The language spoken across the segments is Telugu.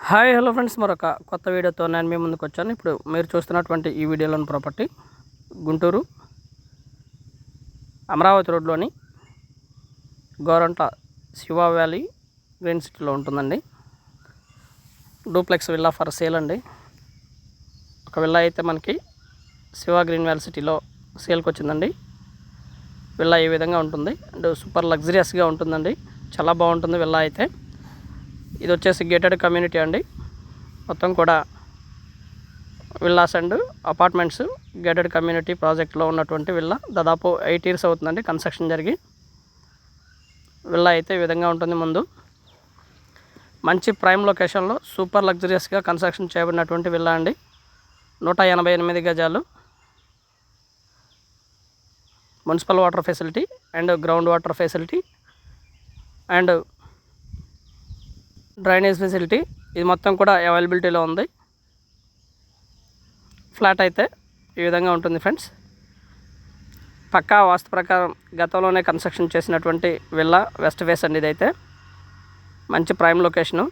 హాయ్ హలో ఫ్రెండ్స్, మరొక కొత్త వీడియోతో నేను మీ ముందుకు వచ్చాను. ఇప్పుడు మీరు చూస్తున్నటువంటి ఈ వీడియోలోని ప్రాపర్టీ గుంటూరు అమరావతి రోడ్లోని గోరంట్ల శివ వ్యాలీ గ్రీన్ సిటీలో ఉంటుందండి. డూప్లెక్స్ విల్లా ఫర్ సేల్ అండి. ఒక విల్లా అయితే మనకి శివ గ్రీన్ వ్యాలీ సిటీలో సేల్కి వచ్చిందండి. విల్లా ఈ విధంగా ఉంటుంది అండ్ సూపర్ లగ్జరియస్గా ఉంటుందండి. చాలా బాగుంటుంది విల్లా అయితే. ఇది వచ్చేసి గేటెడ్ కమ్యూనిటీ అండి. మొత్తం కూడా villas and apartments gated community ప్రాజెక్ట్లో ఉన్నటువంటి విల్లా. దాదాపు 8 years అవుతుందండి కన్స్ట్రక్షన్ జరిగి. విల్లా అయితే ఈ విధంగా ఉంటుంది. ముందు మంచి ప్రైమ్ లొకేషన్లో సూపర్ లగ్జరియస్గా కన్స్ట్రక్షన్ చేయబడినటువంటి విల్లా అండి. 188 గజాలు, municipal water facility and ground water facility and drainage facility ఇది మొత్తం కూడా అవైలబిలిటీలో ఉంది. ఫ్లాట్ అయితే ఈ విధంగా ఉంటుంది ఫ్రెండ్స్. పక్కా వాస్తు ప్రకారం గతంలోనే కన్స్ట్రక్షన్ చేసినటువంటి విల్లా, వెస్ట్ ఫేస్ అండి. ఇదైతే మంచి ప్రైమ్ లొకేషను,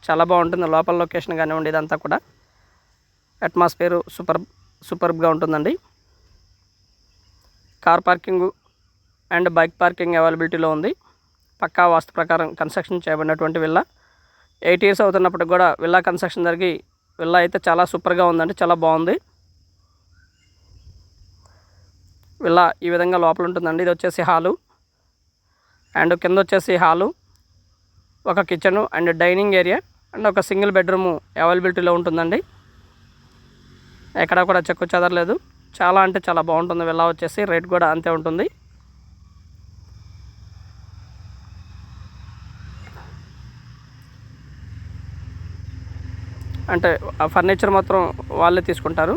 చాలా బాగుంటుంది. లోపల లొకేషన్ కానివ్వండి, ఇదంతా కూడా అట్మాస్ఫియర్ సూపర్గా ఉంటుందండి. Car parking and bike parking అవైలబిలిటీలో ఉంది. పక్కా వాస్తు ప్రకారం కన్స్ట్రక్షన్ చేయబడినటువంటి విల్లా. 8 years అవుతున్నప్పటికి కూడా విల్లా కన్స్ట్రక్షన్ జరిగి విల్లా అయితే చాలా సూపర్గా ఉందండి. చాలా బాగుంది విల్లా. ఈ విధంగా లోపల ఉంటుందండి. ఇది వచ్చేసి హాలు అండ్ కింద వచ్చేసి హాలు, ఒక kitchen and dining area and ఒక సింగిల్ బెడ్రూము అవైలబిలిటీలో ఉంటుందండి. ఎక్కడా కూడా చెక్కు చెదరలేదు. చాలా అంటే చాలా బాగుంటుంది విల్లా వచ్చేసి. రేట్ కూడా అంతే ఉంటుంది. అంటే ఆ ఫర్నిచర్ మాత్రం వాళ్ళే తీసుకుంటారు.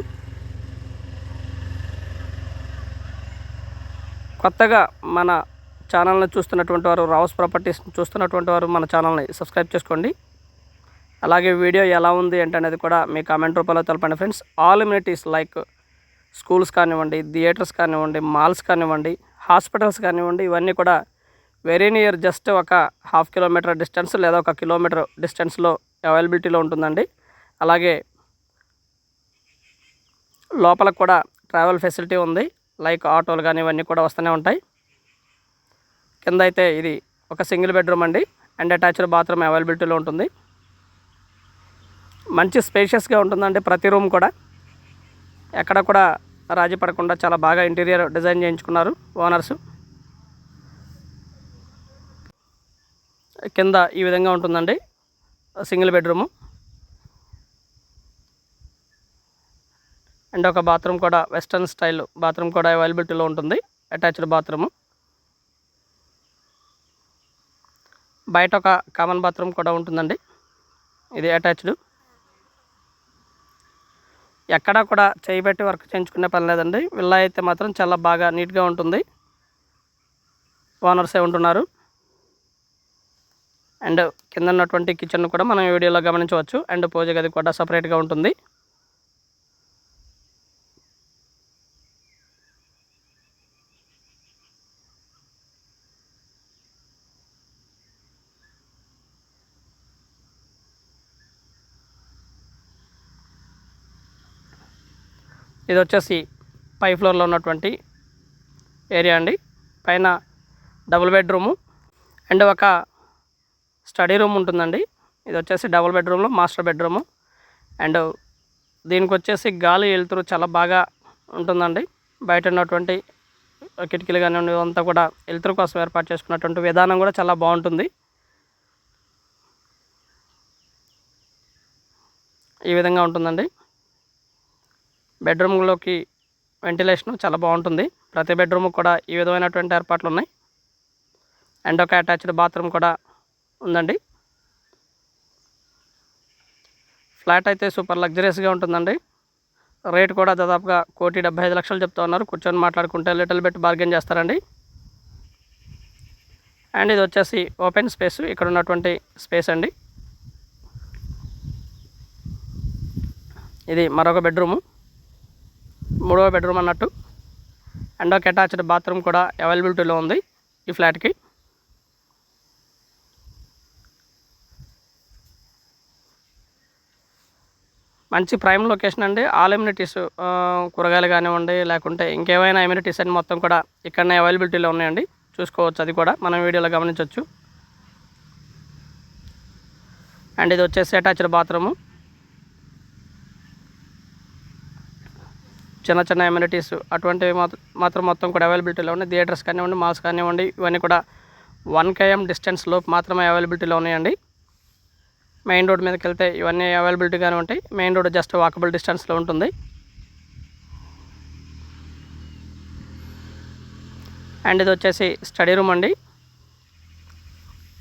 కొత్తగా మన ఛానల్ని చూస్తున్నటువంటి వారు, రావుస్ ప్రాపర్టీస్ చూస్తున్నటువంటి వారు మన ఛానల్ని సబ్స్క్రైబ్ చేసుకోండి. అలాగే వీడియో ఎలా ఉంది అనేది కూడా మీ కామెంట్ రూపంలో తెలపండి friends. All amenities like schools కానివ్వండి, థియేటర్స్ కానివ్వండి, మాల్స్ కానివ్వండి, హాస్పిటల్స్ కానివ్వండి, ఇవన్నీ కూడా వెరీ నియర్, జస్ట్ ఒక 1/2 kilometer డిస్టెన్స్ లేదా 1 kilometer డిస్టెన్స్లో అవైలబిలిటీలో ఉంటుందండి. అలాగే లోపల కూడా ట్రావెల్ ఫెసిలిటీ ఉంది. లైక్ ఆటోలు కానీ ఇవన్నీ కూడా వస్తూనే ఉంటాయి. కింద అయితే ఇది ఒక సింగిల్ బెడ్రూమ్ అండి అండ్ అటాచ్డ్ బాత్రూమ్ అవైలబిలిటీలో ఉంటుంది. మంచి స్పేషియస్గా ఉంటుందండి. ప్రతి రూమ్ కూడా ఎక్కడ కూడా రాజీ పడకుండా చాలా బాగా ఇంటీరియర్ డిజైన్ చేయించుకున్నారు ఓనర్సు. కింద ఈ విధంగా ఉంటుందండి సింగిల్ బెడ్రూము అండ్ ఒక బాత్రూమ్ కూడా వెస్టర్న్ స్టైల్ బాత్రూమ్ కూడా అవైలబిలిటీలో ఉంటుంది. Attached bathroom. బయట ఒక కామన్ బాత్రూమ్ కూడా ఉంటుందండి. ఇది అటాచ్డ్. ఎక్కడా కూడా చేయబెట్టి వర్క్ చేయించుకునే పని లేదండి. విల్లా అయితే మాత్రం చాలా బాగా నీట్గా ఉంటుంది. ఓనర్సే ఉంటున్నారు. అండ్ కింద ఉన్నటువంటి కిచెన్ కూడా మనం వీడియోలో గమనించవచ్చు. అండ్ పూజ గది కూడా సపరేట్గా ఉంటుంది. ఇది వచ్చేసి పై ఫ్లోర్లో ఉన్నటువంటి ఏరియా అండి. పైన డబుల్ బెడ్రూము అండ్ ఒక స్టడీ రూమ్ ఉంటుందండి. ఇది వచ్చేసి డబుల్ బెడ్రూమ్లో మాస్టర్ బెడ్రూము అండ్ దీనికి వచ్చేసి గాలి వెలుతురు చాలా బాగా ఉంటుందండి. బయట ఉన్నటువంటి కిటికీలు కానివ్వండి, అంతా కూడా వెలుతురు కోసం ఏర్పాటు చేసుకున్నటువంటి విధానం కూడా చాలా బాగుంటుంది. ఈ విధంగా ఉంటుందండి. బెడ్రూమ్లోకి వెంటిలేషన్ చాలా బాగుంటుంది. ప్రతి బెడ్రూమ్ కూడా ఈ విధమైనటువంటి ఏర్పాట్లు ఉన్నాయి. అండ్ ఒక అటాచ్డ్ బాత్రూమ్ కూడా ఉందండి. ఫ్లాట్ అయితే సూపర్ లగ్జరియస్గా ఉంటుందండి. రేట్ కూడా దాదాపుగా 1,75,00,000 చెప్తా ఉన్నారు. కూర్చొని మాట్లాడుకుంటే లిటిల్ బిట్ బార్గెన్ చేస్తారండి. అండ్ ఇది వచ్చేసి ఓపెన్ స్పేస్. ఇక్కడ ఉన్నటువంటి స్పేస్ అండి. ఇది మరొక బెడ్రూము, 3వ బెడ్రూమ్ అన్నట్టు. అండ్ ఒక అటాచ్డ్ బాత్రూమ్ కూడా అవైలబిలిటీలో ఉంది ఈ ఫ్లాట్కి. మంచి ప్రైమ్ లొకేషన్ అండి. ఆల్ ఎమ్యూనిటీస్ కూరగాయలు కానివ్వండి, లేకుంటే ఇంకేమైనా ఎమ్యూనిటీస్ అని మొత్తం కూడా ఇక్కడనే అవైలబిలిటీలో ఉన్నాయండి. చూసుకోవచ్చు, అది కూడా మనం వీడియోలో గమనించవచ్చు. అండ్ ఇది వచ్చేసి అటాచ్డ్ బాత్రూము. చిన్న చిన్న ఎమ్యూనిటీస్ అటువంటివి మాత్రం మొత్తం కూడా అవైలబిలిటీలో ఉన్నాయి. థియేటర్స్ కానివ్వండి, మాల్స్ కానివ్వండి, ఇవన్నీ కూడా 1 km డిస్టెన్స్ లోపు మాత్రమే అవైలబిలిటీలో ఉన్నాయండి. మెయిన్ రోడ్ మీదకి వెళ్తే ఇవన్నీ అవైలబిలిటీగానే ఉంటాయి. మెయిన్ రోడ్ జస్ట్ వాకబుల్ డిస్టెన్స్లో ఉంటుంది. అండ్ ఇది వచ్చేసి స్టడీ రూమ్ అండి.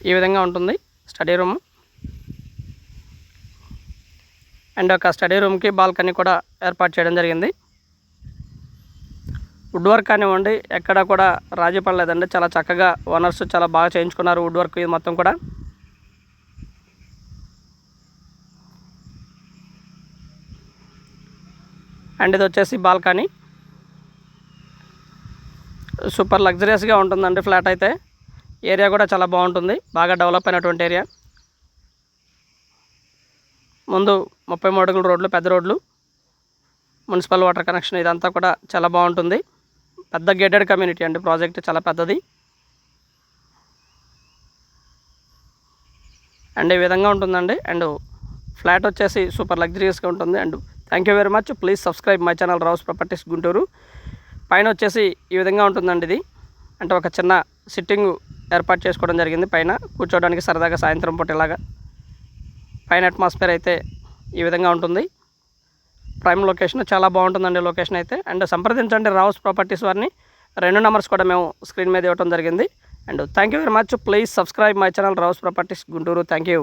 ఈ విధంగా ఉంటుంది స్టడీ రూమ్. అండ్ ఒక స్టడీ రూమ్కి బాల్కనీ కూడా ఏర్పాటు చేయడం జరిగింది. వుడ్ వర్క్ కానివ్వండి ఎక్కడ కూడా రాజీ పడలేదండి. చాలా చక్కగా ఓనర్స్ చాలా బాగా చేయించుకున్నారు వుడ్ వర్క్ ఇది మొత్తం కూడా. అండ్ ఇది వచ్చేసి బాల్కనీ. సూపర్ లగ్జరియస్గా ఉంటుందండి ఫ్లాట్ అయితే. ఏరియా కూడా చాలా బాగుంటుంది, బాగా డెవలప్ అయినటువంటి ఏరియా. ముందు 33 అడుగుల రోడ్లు, పెద్ద రోడ్లు, మున్సిపల్ వాటర్ కనెక్షన్, ఇదంతా కూడా చాలా బాగుంటుంది. పెద్ద గేటెడ్ కమ్యూనిటీ అండి. ప్రాజెక్ట్ చాలా పెద్దది. అండ్ ఈ విధంగా ఉంటుందండి. అండ్ ఫ్లాట్ వచ్చేసి సూపర్ లగ్జరియస్గా ఉంటుంది. And thank you very much. Please subscribe my channel Rao's properties Guntur. పైన వచ్చేసి ఈ విధంగా ఉంటుందండి. ఇది అంటే ఒక చిన్న సిట్టింగ్ ఏర్పాటు చేసుకోవడం జరిగింది. పైన కూర్చోవడానికి సరదాగా సాయంత్రం పూట ఇలాగా. పైన అట్మాస్ఫియర్ అయితే ఈ విధంగా ఉంటుంది. ప్రైమ్ లొకేషన్ చాలా బాగుంటుందండి లొకేషన్ అయితే. అండ్ సంప్రదించండి రావుస్ ప్రాపర్టీస్ వారిని. 2 నెంబర్స్ కూడా మేము స్క్రీన్ మీద ఇవ్వడం జరిగింది. And thank you very much. Please subscribe my channel Rao's properties Guntur. Thank you.